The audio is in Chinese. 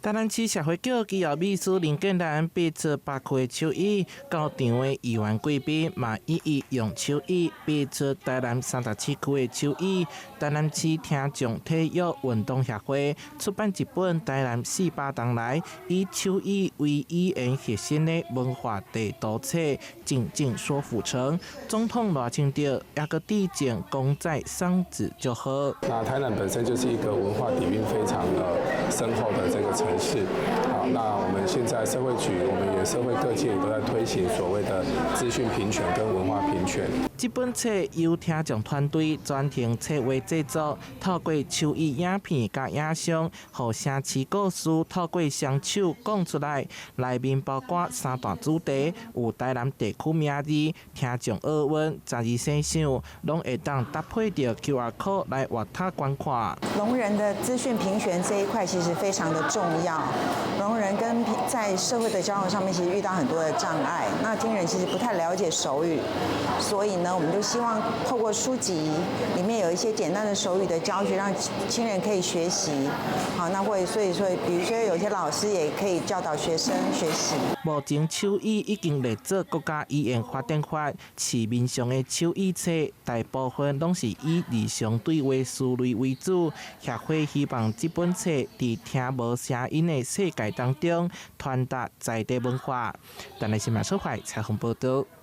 台南市社會局技藝秘書林建蘭擺出8區的手藝，到場的議員貴賓嘛一一用手藝擺出台南37區的手藝。台南市聽障體育運動協會出版一本《台南400年來以手藝為語言核心的文化地圖冊》，靜靜說府城。總統賴清德也個致敬公仔桑梓就好。那台南本身就是一個文化底蘊非常深厚的這個城市。好，那我們現在社會局，我們也社會各界都在推行所謂的資訊平權跟文化平權。這本冊由聽障團隊專程冊畫製作，透過手藝影片加影像，和城市故事透過雙手講出來。內面包括3大主題，有台南地區名字、聽障奧運、12生相，攏會當搭配着 QR code 來閱讀觀看。聾人的資訊平權這一塊其實非常的重要。聾人跟在社會的交流上面，其實遇到很多的障礙。那聽人其實不太了解手語，所以呢，我們就希望透過書籍裡面有一些簡單的手語的教學，讓親人可以學習。好，那所以說，比如說有些老師也可以教導學生學習。目前手藝已經列作國家語言發展法，市面上的手藝冊大部分攏是以日常對話思慮為主。協會希望這本冊在聽無聲音的世界當中傳達在地文化。台南新聞社會採訪報道。